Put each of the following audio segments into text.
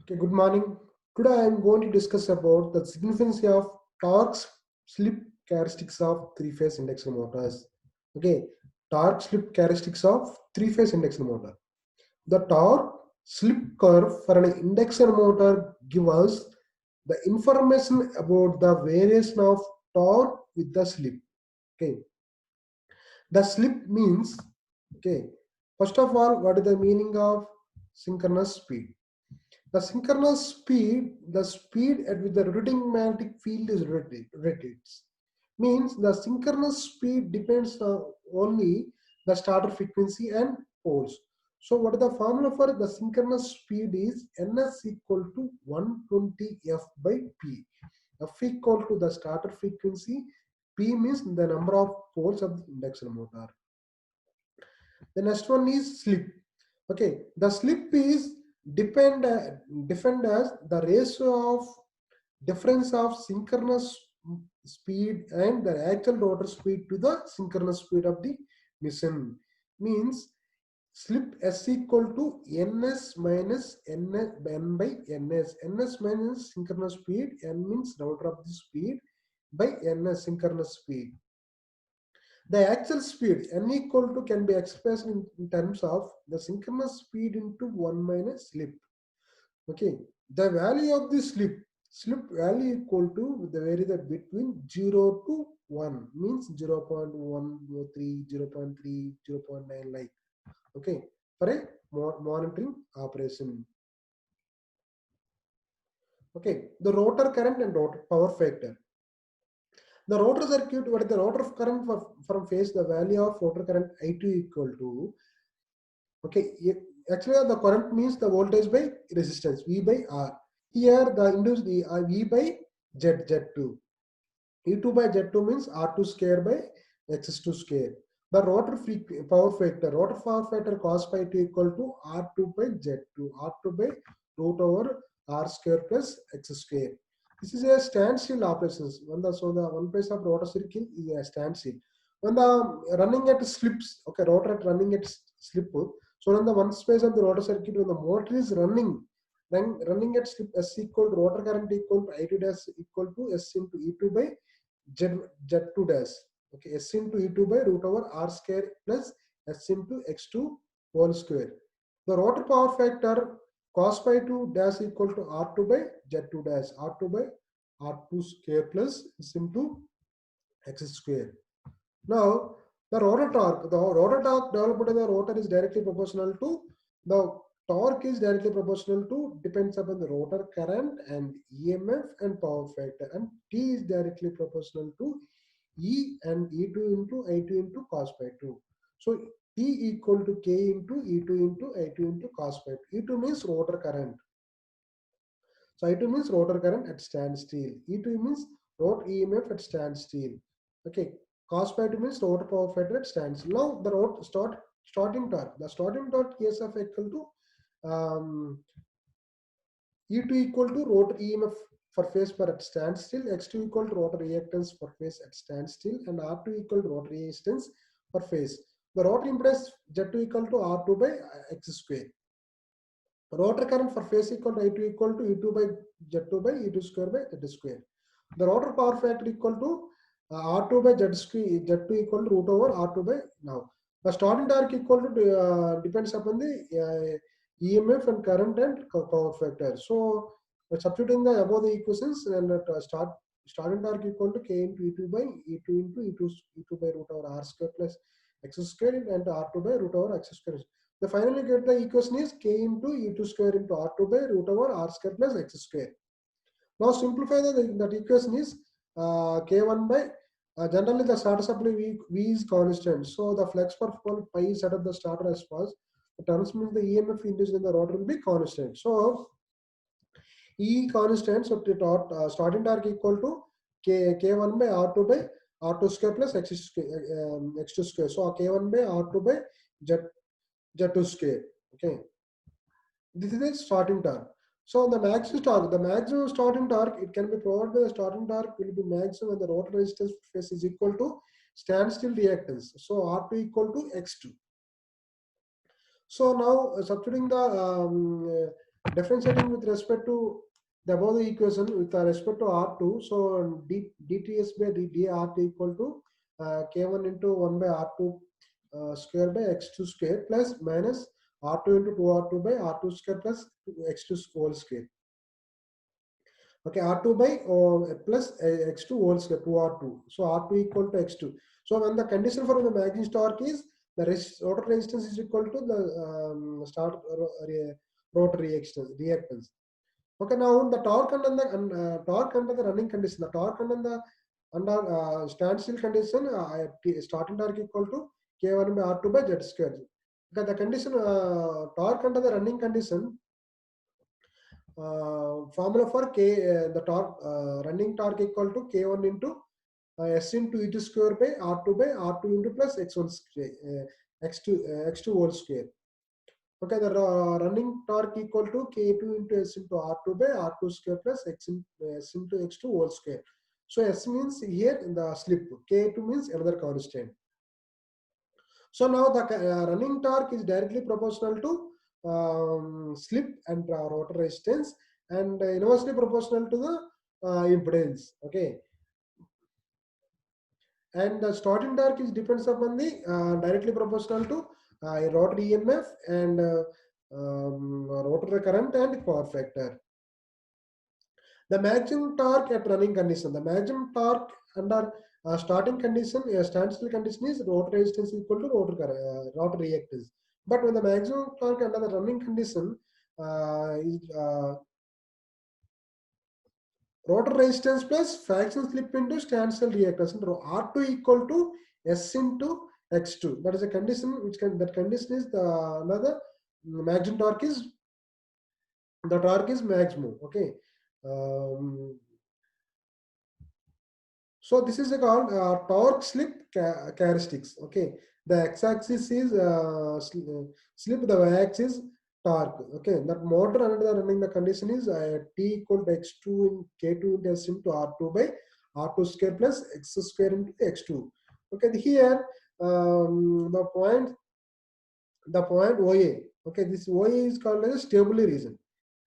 Okay, good morning. Today I am going to discuss about the significance of torque slip characteristics of three-phase induction motors. Okay, torque slip characteristics of three-phase induction motor. The torque slip curve for an induction motor gives us the information about the variation of torque with the slip. Okay, the slip means, okay, first of all, what is the meaning of synchronous speed? The synchronous speed, the speed at which the rotating magnetic field is rotates, means the synchronous speed depends on only the starter frequency and poles. So what is the formula for the synchronous speed is ns equal to 120 f by p. F equal to the starter frequency, p means the number of poles of the induction motor. The next one is slip. Okay, the slip is defined as the ratio of difference of synchronous speed and the actual rotor speed to the synchronous speed of the machine. Means slip s equal to ns minus n by ns. Ns minus synchronous speed, n means rotor of the speed, by ns synchronous speed. The actual speed n equal to can be expressed in terms of the synchronous speed into 1 minus slip. Okay, the value of the slip value equal to the vary that between 0 to 1 means 0 0.103, 0 0.3, 0 0.9 like. Okay, for a monitoring operation. Okay, the rotor current and rotor power factor. The rotor circuit, what is the rotor current from phase, the value of rotor current I2 equal to, okay, actually the current means the voltage by resistance, V by R. Here the induced V by Z2. E2 by Z2 means R2 square by X2 square. The rotor power factor cos pi 2 equal to R2 by Z2, R2 by root over R square plus X square. This is a standstill operations. So the one phase of rotor circle is a standstill. When the running at slips, okay, rotor at running at slip. So when the one phase of the rotor circuit, when the motor is running at slip, S equal to rotor current equal to I2 dash equal to S into E2 by Z2 dash. Okay, S into E2 by root over R square plus S into X2 whole square. The rotor power factor cos pi 2 dash equal to R2 by Z2 dash, R2 by R2 square plus S into X square. Now, the rotor torque developed in the rotor is directly proportional to the torque is directly proportional to depends upon the rotor current and EMF and power factor, and T is directly proportional to E and E2 into I2 into cos pi 2. So T equal to K into E2 into I2 into cos pi 2. E2 means rotor current. So I2 means rotor current at standstill. E2 means rotor EMF at standstill. Okay. Cos pi 2 means rotor power factor at standstill. Now the rotor starting torque. The starting torque case of equal to E2 equal to rotor EMF for phase per at standstill, X2 equal to rotor reactance for phase at standstill, and R2 equal to rotor resistance for phase. The rotor impedance Z2 equal to R2 by X square. Rotor current for phase equal to I2 equal to E2 by Z2 by E2 square by Z square. The rotor power factor equal to R2 by Z2 equal to root over R2 by now. The starting torque equal to depends upon the EMF and current and power factor. So substituting the above the equations and starting torque equal to K into E2 by E2 into E2 by root over R square plus X square and R2 by root over X square. The finally get the equation is K into E2 square into R2 by root over R square plus X square. Now simplify that equation is K1 by generally the starter supply V is constant. So the flex per pole pi is set up the starter as was. The terms means the EMF induced in the rotor will be constant. So E constant, so starting torque equal to K1 by R2 by R2 square plus X2 square. So K1 by R2 by Z2 square. Okay. This is the starting torque. So the maximum starting torque, it can be provided by the starting torque will be maximum when the rotor resistance phase is equal to standstill reactance. So R2 equal to X2. So now substituting differentiating with respect to the above the equation with respect to R2. So dTs by dRt equal to K1 into 1 by R2 square by x2 square plus minus R2 into 2R2 by R2 square plus x2 whole square. Okay, R2 by plus x2 whole square, 2R2. So R2 equal to x2. So when the condition for the magnetic torque is the rotor resistance is equal to the rotor reactance. Okay, now the torque under the torque under the running condition, the torque under standstill condition, starting torque equal to K1 by R2 by Z square. Okay, the condition torque under the running condition. Formula for the torque running torque equal to K1 into S into E2 square by R2 by R2 into plus X1 square, X2 whole square. Okay, the running torque equal to K2 into S into R2 by R2 square plus S into X2 whole square. So S means here the slip, K2 means another constant. So now the running torque is directly proportional to slip and rotor resistance, and inversely proportional to the impedance. Okay, and the starting torque is depends upon the directly proportional to rotor EMF and rotor current and power factor. The maximum torque at running condition, the maximum torque under starting condition, standstill condition is rotor resistance equal to rotor reactance. But when the maximum torque under the running condition is rotor resistance plus fraction slip into standstill reactance, R2 equal to S into X2. That is a condition which that condition is the another maximum torque is the torque is maximum. Okay. So this is called torque slip characteristics. Okay, the x-axis is slip, the y-axis torque. Okay, that motor under the running the condition is T equal to x2 in K2 into S into R2 by R2 square plus x square into x2. Okay, here the point OA. Okay, this OA is called as a stable region.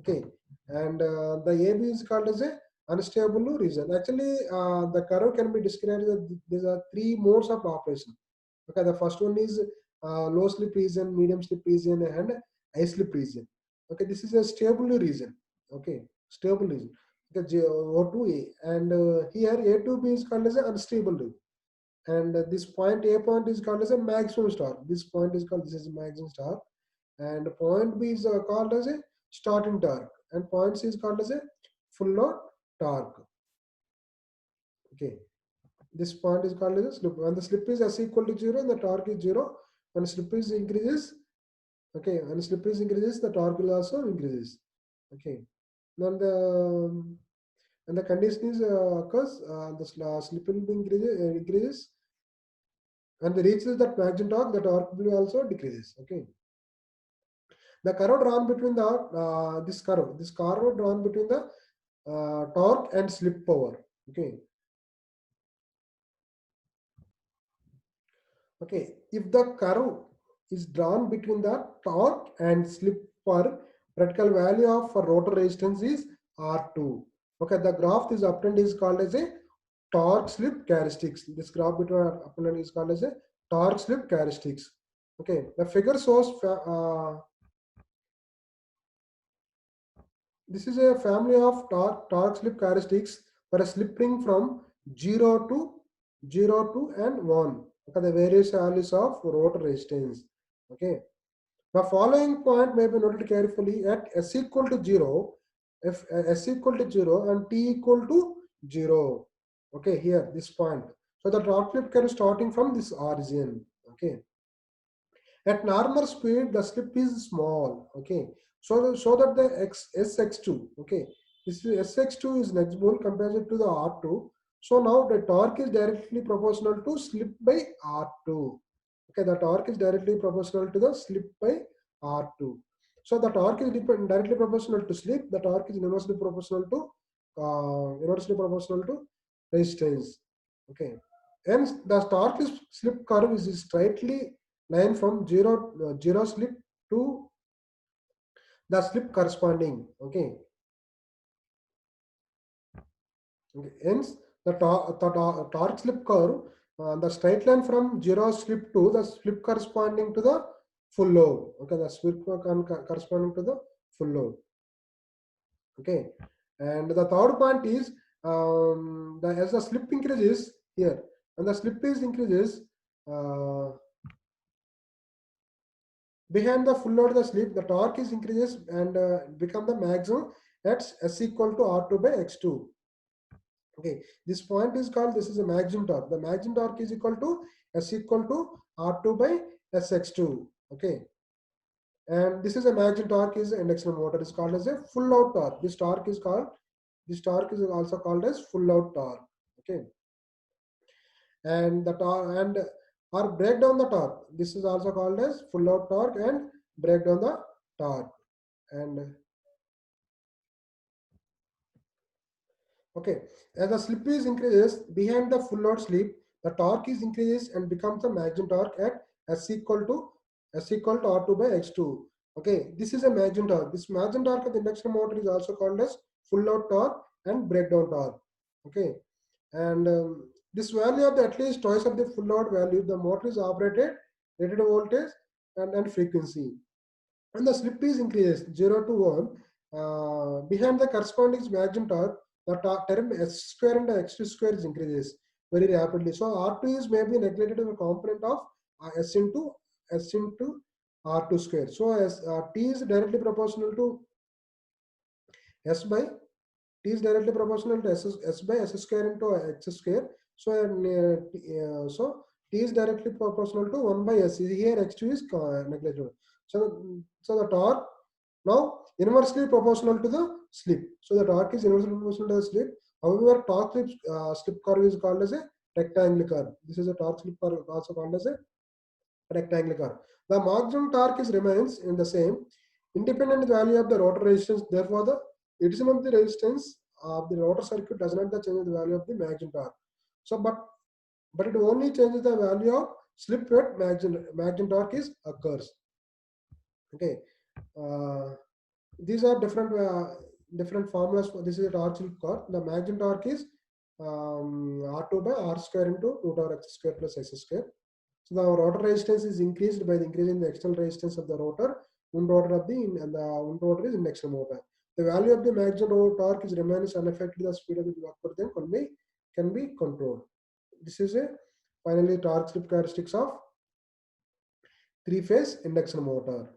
Okay, and the AB is called as a unstable region. Actually, the curve can be described as there are three modes of operation. Okay, the first one is low slip region, medium slip region, and high slip region. Okay, this is a stable region. Okay, stable region. Okay, O2A, and here A to B is called as an unstable region. And this point A point is called as a maximum star. This point is called, this is a maximum star, and point B is called as a starting torque, and point C is called as a full load torque. Okay, this point is called as a slip. When the slip is S equal to 0, the torque is 0. When slip is increases, okay, when slip is increases, the torque will also increases. Okay, then the condition is occurs, the slip will be increases. When they reaches that maximum torque, the torque will also decreases. Okay. The curve drawn between the this curve drawn between the torque and slip power. Okay. Okay. If the curve is drawn between the torque and slip power, practical value of rotor resistance is R2. Okay. The graph is obtained is called as a torque slip characteristics. This graph between opponent is called as a torque slip characteristics. Okay. The figure shows this is a family of torque slip characteristics for a slip ring from 0 to and 1. Okay, the various values of rotor resistance. Okay. The following point may be noted carefully at S equal to 0, if S equal to 0 and T equal to 0. Okay, here this point. So the torque slip curve starting from this origin. Okay. At normal speed, the slip is small. Okay, so that the SX2. Okay, this is SX2 is negligible compared to the R2. So now the torque is directly proportional to slip by R2. Okay, the torque is directly proportional to the slip by R2. So the torque is directly proportional to slip. The torque is inversely proportional to resistance. Okay, hence the torque is slip curve is straightly line from zero slip to the slip corresponding. Okay. Hence, the torque slip curve, the straight line from zero slip to the slip corresponding to the full load. Okay, the slip corresponding to the full load. Okay, and the third point is as the slip increases here, and the slip is increases behind the full load, the slip, the torque is increases and become the maximum at S equal to R2 by X2. Okay, this point is called, this is a maximum torque. The maximum torque is equal to S equal to R2 by Sx2. Okay, and this is a maximum torque is induction motor is called as a full load torque. This torque is also called as full load torque. Okay, and the torque and or break down the torque. This is also called as full load torque and break down the torque. And okay, as the slip is increases behind the full load slip, the torque is increases and becomes the maximum torque at S equal to R2 by X2. Okay, this is a maximum torque. This maximum torque of the induction motor is also called as full load torque and breakdown torque. Okay, and this value of the at least twice of the full load value, the motor is operated rated voltage and frequency, and the slip is increases 0 to 1 behind the corresponding maximum torque. The term S square and X2 square is increases very rapidly. So R2 is maybe neglected as a component of S into R2 square. So as T is directly proportional to S by T is directly proportional to S by S square into X square. So T is directly proportional to 1 by S. Here X2 is negligible. So the torque now inversely proportional to the slip. So the torque is inversely proportional to the slip. However, torque slip curve is called as a rectangle curve. This is a torque slip curve also called as a rectangle curve. The maximum torque is remains in the same independent value of the rotor resistance. Therefore, the addition of the resistance of the rotor circuit does not change the value of the maximum torque. So, but it only changes the value of slip at maximum torque is occurs. Okay. These are different formulas for this is a torque slip curve. The maximum torque is R2 by R square into root over X square plus S square. So the rotor resistance is increased by the increasing the external resistance of the rotor. Wound rotor of the and the wound rotor is induction motor. The value of the maximum torque is remains unaffected. The speed of the work then can be controlled. This is a finally torque slip characteristics of three-phase induction motor.